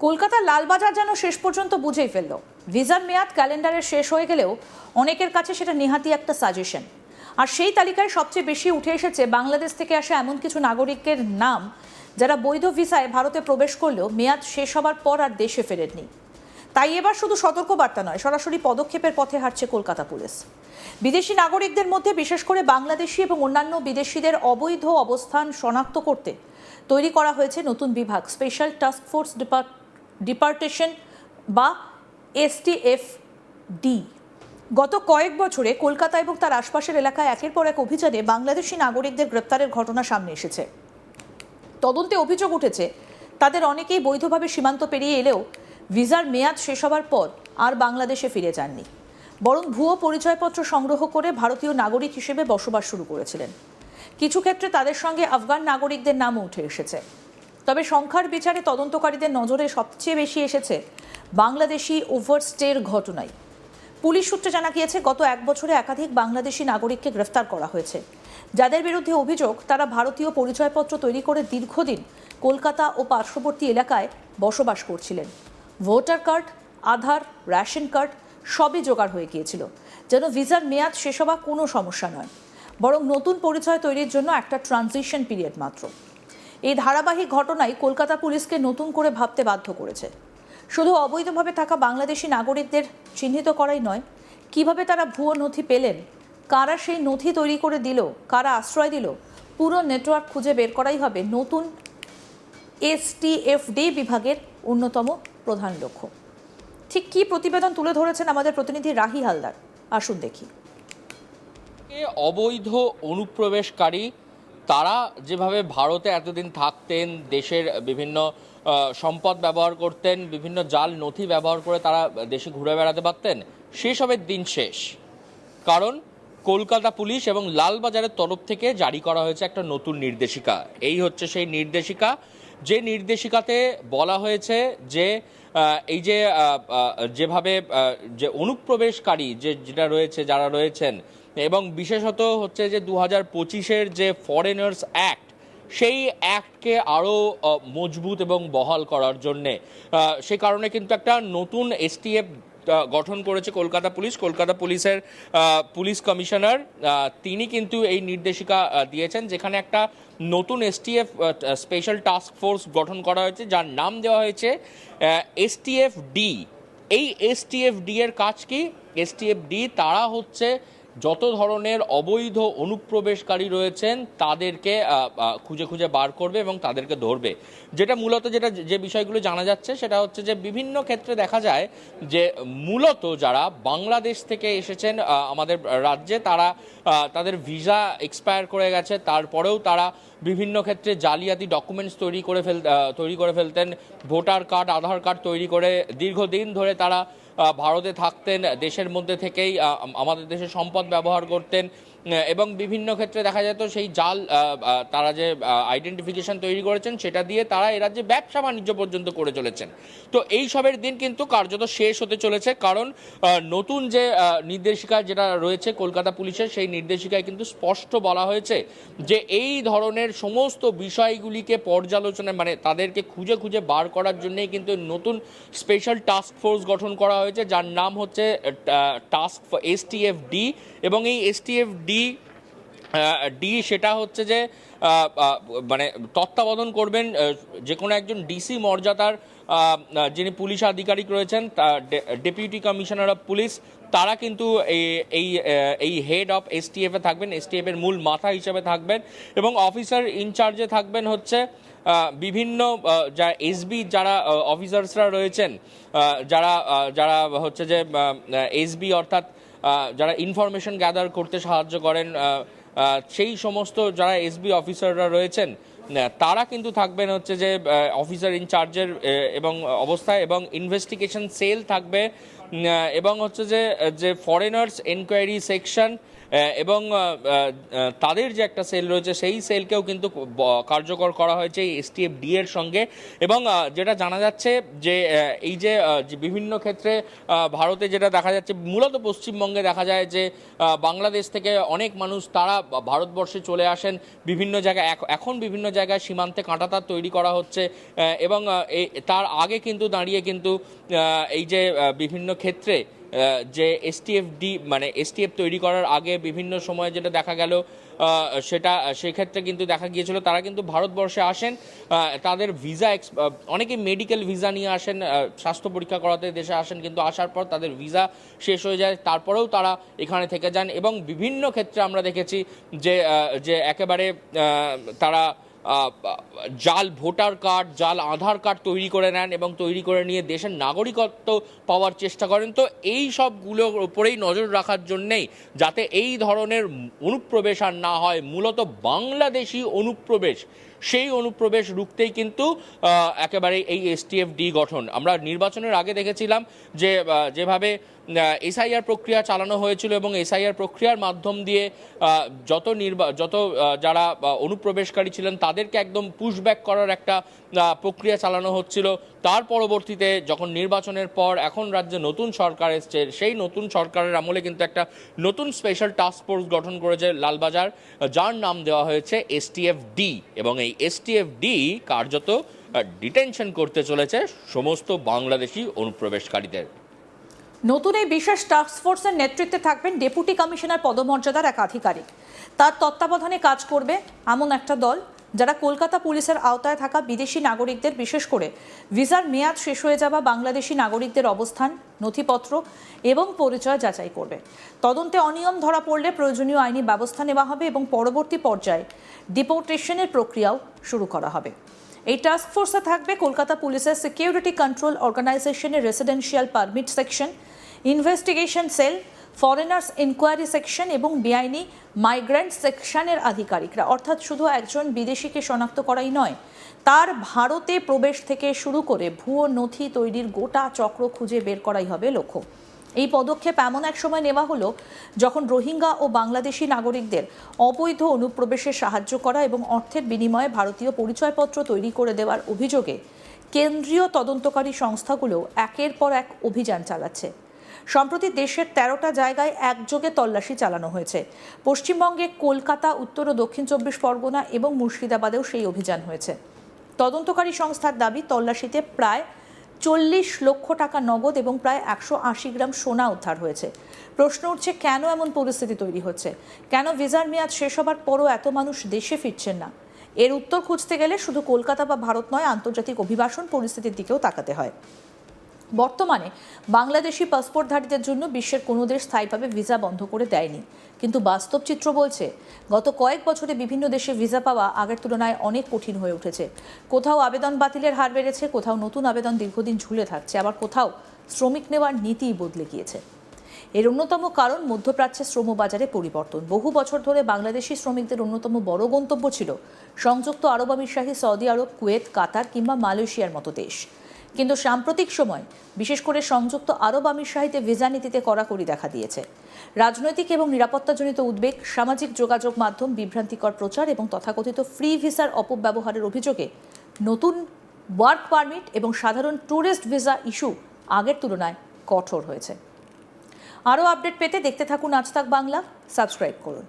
কলকাতার লালবাজার যেন শেষ পর্যন্ত বুঝেই ফেলল। ভিসার মেয়াদ ক্যালেন্ডারের শেষ হয়ে গেলেও অনেকের কাছে সেটা নেহাতি একটা সাজেশন। আর সেই তালিকায় সবচেয়ে বেশি উঠে এসেছে বাংলাদেশ থেকে আসা এমন কিছু নাগরিকের নাম যারা বৈধ ভিসায় ভারতে প্রবেশ করলেও মেয়াদ শেষ হবার পর আর দেশে ফেরেননি। তাই এবার শুধু সতর্কবার্তা নয়, সরাসরি পদক্ষেপের পথে হাঁটছে কলকাতা পুলিশ। বিদেশি নাগরিকদের মধ্যে বিশেষ করে বাংলাদেশি এবং অন্যান্য বিদেশিদের অবৈধ অবস্থান শনাক্ত করতে তৈরি করা হয়েছে নতুন বিভাগ, স্পেশাল টাস্ক ফোর্স ডিপার্টেশন বা STFD। গত কয়েক বছরে কলকাতা এবং তার আশপাশের এলাকায় একের পর এক অভিযানে বাংলাদেশি নাগরিকদের গ্রেপ্তারের ঘটনা সামনে এসেছে। তদন্তে অভিযোগ উঠেছে তাদের অনেকেই বৈধভাবে সীমান্ত পেরিয়ে এলেও ভিসার মেয়াদ শেষ হবার পর আর বাংলাদেশে ফিরে যাননি, বরং ভুয়ো পরিচয়পত্র সংগ্রহ করে ভারতীয় নাগরিক হিসেবে বসবাস শুরু করেছিলেন। কিছু ক্ষেত্রে তাদের সঙ্গে আফগান নাগরিকদের নামও উঠে এসেছে। তবে সংখ্যার বিচারে তদন্তকারীদের নজরে সবচেয়ে বেশি এসেছে বাংলাদেশি ওভারস্টের ঘটনায়। পুলিশ সূত্রে জানা গিয়েছে গত এক বছরে একাধিক বাংলাদেশি নাগরিককে গ্রেফতার করা হয়েছে, যাদের বিরুদ্ধে অভিযোগ তারা ভারতীয় পরিচয়পত্র তৈরি করে দীর্ঘদিন কলকাতা ও পার্শ্ববর্তী এলাকায় বসবাস করছিলেন। ভোটার কার্ড, আধার, রেশন কার্ড সবই জোগাড় হয়ে গিয়েছিল, যেন ভিসার মেয়াদ শেষ হওয়া কোনো সমস্যা নয়, বরং নতুন পরিচয় তৈরির জন্য একটা ট্রানজিশন পিরিয়ড মাত্র। এই ধারাবাহিক ঘটনায় কলকাতা পুলিশকে নতুন করে ভাবতে বাধ্য করেছে। শুধু অবৈধভাবে থাকা বাংলাদেশি নাগরিকদের চিহ্নিত করাই নয়, কিভাবে তারা ভুয়ো নথি পেলেন, কারা সেই নথি তৈরি করে দিল, কারা আশ্রয় দিল, পুরো নেটওয়ার্ক খুঁজে বের করাই হবে নতুন STFD বিভাগের অন্যতম প্রধান লক্ষ্য। ঠিক কী প্রতিবেদন তুলে ধরেছেন আমাদের প্রতিনিধি রাহি হালদার, আসুন দেখি। অবৈধ অনুপ্রবেশকারী তারা যেভাবে ভারতে এতদিন থাকতেন, দেশের বিভিন্ন সম্পদ ব্যবহার করতেন, বিভিন্ন জাল নথি ব্যবহার করে তারা দেশে ঘুরে বেড়াতে পারতেন, সেসবের দিন শেষ। কারণ কলকাতা পুলিশ এবং লালবাজারের তরফ থেকে জারি করা হয়েছে একটা নতুন নির্দেশিকা। এই হচ্ছে সেই নির্দেশিকা, যে নির্দেশিকাতে বলা হয়েছে যে এই যে যেভাবে যে অনুপ্রবেশকারী যেটা রয়েছে, যারা রয়েছেন, এবং বিশেষত হচ্ছে যে 2025-এর যে ফরেনার্স অ্যাক্ট, সেই অ্যাক্টকে আরও মজবুত এবং বহাল করার জন্যে সে কারণে কিন্তু একটা নতুন STF গঠন করেছে কলকাতা পুলিশ। কলকাতা পুলিশের পুলিশ কমিশনার তিনি কিন্তু এই নির্দেশিকা দিয়েছেন, যেখানে একটা নতুন STF স্পেশাল টাস্ক ফোর্স গঠন করা হয়েছে, যার নাম দেওয়া হয়েছে STFD। এই STFD এর কাজ কি? STFD তারা হচ্ছে যত ধরনের অবৈধ অনুপ্রবেশকারী রয়েছেন তাদেরকে খুঁজে খুঁজে বার করবে এবং তাদেরকে ধরবে। যেটা মূলত যে বিষয়গুলো জানা যাচ্ছে সেটা হচ্ছে যে বিভিন্ন ক্ষেত্রে দেখা যায় যে মূলত যারা বাংলাদেশ থেকে এসেছেন আমাদের রাজ্যে, তারা তাদের ভিসা এক্সপায়ার করে গেছে, তারপরেও তারা বিভিন্ন ক্ষেত্রে জালিয়াতি ডকুমেন্টস তৈরি করে ফেলতেন। ভোটার কার্ড, আধার কার্ড তৈরি করে দীর্ঘদিন ধরে তারা ভারতে থাকতেন, দেশের মধ্যে থেকেই আমাদের দেশের সম্পদ ব্যবহার করতেন, এবং বিভিন্ন ক্ষেত্রে দেখা যেত সেই জাল তারা যে আইডেন্টিফিকেশন তৈরি করেছেন সেটা দিয়ে তারা এ রাজ্যে ব্যবসা বাণিজ্য পর্যন্ত করে চলেছেন। তো এই সবের দিন কিন্তু কার্যত শেষ হতে চলেছে, কারণ নতুন যে নির্দেশিকা যেটা রয়েছে কলকাতা পুলিশের, সেই নির্দেশিকায় কিন্তু স্পষ্ট বলা হয়েছে যে এই ধরনের সমস্ত বিষয়গুলিকে পর্যালোচনা, মানে তাদেরকে খুঁজে খুঁজে বার করার জন্যই কিন্তু নতুন স্পেশাল টাস্ক ফোর্স গঠন করা হয়েছে, যার নাম হচ্ছে STFD। এবং এই STFD সেটা হচ্ছে যে মানে তত্ত্বাবধান করবেন যে কোনো একজন DC মর্যাদার যিনি পুলিশ আধিকারিক রয়েছেন, ডেপুটি কমিশনার অফ পুলিশ, তারা কিন্তু এই হেড অফ STF-এ থাকবেন, STF এর মূল মাথা হিসেবে থাকবেন, এবং অফিসার ইনচার্জে থাকবেন হচ্ছে বিভিন্ন যা SB যারা অফিসার্সরা রয়েছেন, যারা হচ্ছে যে SB অর্থাৎ যারা ইনফরমেশন গ্যাদার করতে সাহায্য করেন, সেই সমস্ত যারা SB অফিসাররা রয়েছেন তারা কিন্তু থাকবেন হচ্ছে যে অফিসার ইনচার্জের এবং অবস্থায়, এবং ইনভেস্টিগেশন সেল থাকবে, এবং হচ্ছে যে ফরেনার্স এনকোয়ারি সেকশন এবং তাদের যে একটা সেল রয়েছে সেই সেলকেও কিন্তু কার্যকর করা হয়েছে এই এসটিএফডি এর সঙ্গে। এবং যেটা জানা যাচ্ছে যে এই যে বিভিন্ন ক্ষেত্রে ভারতে যেটা দেখা যাচ্ছে, মূলত পশ্চিমবঙ্গে দেখা যায় যে বাংলাদেশ থেকে অনেক মানুষ তারা ভারতবর্ষে চলে আসেন বিভিন্ন জায়গায়। এখন বিভিন্ন জায়গায় সীমান্তে কাঁটাতার তৈরি করা হচ্ছে এবং তার আগে কিন্তু দাঁড়িয়ে কিন্তু এই যে বিভিন্ন ক্ষেত্রে যে এসটিএফডি মানে এসটিএফ তৈরি করার আগে বিভিন্ন সময়ে যেটা দেখা গেল সেটা সেক্ষেত্রে কিন্তু দেখা গিয়েছিল তারা কিন্তু ভারতবর্ষে আসেন, তাদের ভিসা অনেকে মেডিকেল ভিসা নিয়ে আসেন, স্বাস্থ্য পরীক্ষা করাতে দেশে আসেন, কিন্তু আসার পর তাদের ভিসা শেষ হয়ে যায়, তারপরেও তারা এখানে থেকে যান। এবং বিভিন্ন ক্ষেত্রে আমরা দেখেছি যে একেবারে তারা জাল ভোটার কার্ড, জাল আধার কার্ড তৈরি করে নেন এবং তৈরি করে নিয়ে দেশের নাগরিকত্ব পাওয়ার চেষ্টা করেন। তো এই সবগুলোর উপরেই নজর রাখার জন্যেই, যাতে এই ধরনের অনুপ্রবেশ আর না হয়, মূলত বাংলাদেশি অনুপ্রবেশ, সেই অনুপ্রবেশ রুখতেই কিন্তু একেবারে এই এসটিএফডি গঠন। আমরা নির্বাচনের আগে দেখেছিলাম যে যেভাবে এসআইআর প্রক্রিয়া চালানো হয়েছিল এবং এসআইআর প্রক্রিয়ার মাধ্যম দিয়ে যত যারা অনুপ্রবেশকারী ছিলেন তাদেরকে একদম পুশব্যাক করার একটা প্রক্রিয়া চালানো হচ্ছিল। তার পরবর্তীতে যখন নির্বাচনের পর এখন রাজ্যে নতুন সরকার এসছে, সেই নতুন সরকারের আমলে কিন্তু একটা নতুন স্পেশাল টাস্ক ফোর্স গঠন করেছে লালবাজার, যার নাম দেওয়া হয়েছে এসটিএফডি। এবং এই এসটিএফডি কার্যত ডিটেনশন করতে চলেছে সমস্ত বাংলাদেশি অনুপ্রবেশকারীদের। নতুন এই বিশেষ টাস্ক ফোর্সের নেতৃত্বে থাকবেন ডেপুটি কমিশনার পদমর্যাদার এক আধিকারিক। তার তত্ত্বাবধানে কাজ করবে এমন একটা দল যারা কলকাতা পুলিশের আওতায় থাকা বিদেশি নাগরিকদের, বিশেষ করে ভিসার মেয়াদ শেষ হয়ে যাওয়া বাংলাদেশি নাগরিকদের অবস্থান, নথিপত্র এবং পরিচয় যাচাই করবে। তদন্তে অনিয়ম ধরা পড়লে প্রয়োজনীয় আইনি ব্যবস্থা নেওয়া হবে এবং পরবর্তী পর্যায়ে ডিপোর্টেশনের প্রক্রিয়াও শুরু করা হবে। এই টাস্ক ফোর্সে থাকবে কলকাতা পুলিশের সিকিউরিটি কন্ট্রোল অর্গানাইজেশনের residential permit section, investigation cell, foreigners enquiry section এবং বেআইনি মাইগ্রেন্ট সেকশনের আধিকারিকরা। অর্থাৎ শুধু একজন বিদেশিকে শনাক্ত করাই নয়, তার ভারতে প্রবেশ থেকে শুরু করে ভুয়ো নথি তৈরির গোটা চক্র খুঁজে বের করাই হবে লক্ষ্য। এই পদক্ষেপ এমন এক সময় নেওয়া হলো যখন রোহিঙ্গা ও বাংলাদেশি নাগরিকদের অবৈধ অনুপ্রবেশে সাহায্য করা এবং অর্থের বিনিময়ে ভারতীয় পরিচয়পত্র তৈরি করে দেওয়ার অভিযোগে কেন্দ্রীয় তদন্তকারী সংস্থাগুলো একের পর এক অভিযান চালাচ্ছে। সম্প্রতি দেশের 13টা জায়গায় একযোগে তল্লাশি চালানো হয়েছে। পশ্চিমবঙ্গে কলকাতা, উত্তর ও দক্ষিণ 24 পরগনা এবং মুর্শিদাবাদেও সেই অভিযান হয়েছে। তদন্তকারী সংস্থার দাবি, তল্লাশিতে প্রায় 40 লক্ষ টাকা নগদ এবং প্রায় 180 গ্রাম সোনা উদ্ধার হয়েছে। প্রশ্ন উঠছে, কেন এমন পরিস্থিতি তৈরি হচ্ছে? কেন ভিসার মেয়াদ শেষ হবার পরও এত মানুষ দেশে ফিরছেন না? এর উত্তর খুঁজতে গেলে শুধু কলকাতা বা ভারত নয়, আন্তর্জাতিক অভিবাসন পরিস্থিতির দিকেও তাকাতে হয়। বর্তমানে বাংলাদেশি পাসপোর্টধারীদের জন্য বিশ্বের কোনো দেশ স্থায়ীভাবে ভিসা বন্ধ করে দেয়নি, কিন্তু বাস্তব চিত্র বলছে গত কয়েক বছরে বিভিন্ন দেশে ভিসা পাওয়া আগের তুলনায় অনেক কঠিন হয়ে উঠেছে। কোথাও আবেদন বাতিলের হার বেড়েছে, কোথাও নতুন আবেদন দীর্ঘদিন ঝুলে থাকছে, আবার কোথাও শ্রমিক নেওয়ার নীতিই বদলে গিয়েছে। এর অন্যতম কারণ মধ্যপ্রাচ্যের শ্রমবাজারে পরিবর্তন। বহু বছর ধরে বাংলাদেশি শ্রমিকদের অন্যতম বড় গন্তব্য ছিল সংযুক্ত আরব আমিরশাহী, সৌদি আরব, কুয়েত, কাতার কিংবা মালয়েশিয়ার মতো দেশ। কিন্তু সাম্প্রতিক সময় বিশেষ করে সংযুক্ত আরব আমিরশাহীতে ভিসা নীতিতে কড়াকড়ি দেখা দিয়েছে। রাজনৈতিক এবং নিরাপত্তাজনিত উদ্বেগ, সামাজিক যোগাযোগ মাধ্যম, বিভ্রান্তিকর প্রচার এবং তথাকথিত ফ্রি ভিসার অপব্যবহারের অভিযোগে নতুন ওয়ার্ক পারমিট এবং সাধারণ ট্যুরিস্ট ভিসা ইস্যু আগের তুলনায় কঠোর হয়েছে। আরও আপডেট পেতে দেখতে থাকুন আজ তাক বাংলা, সাবস্ক্রাইব করুন।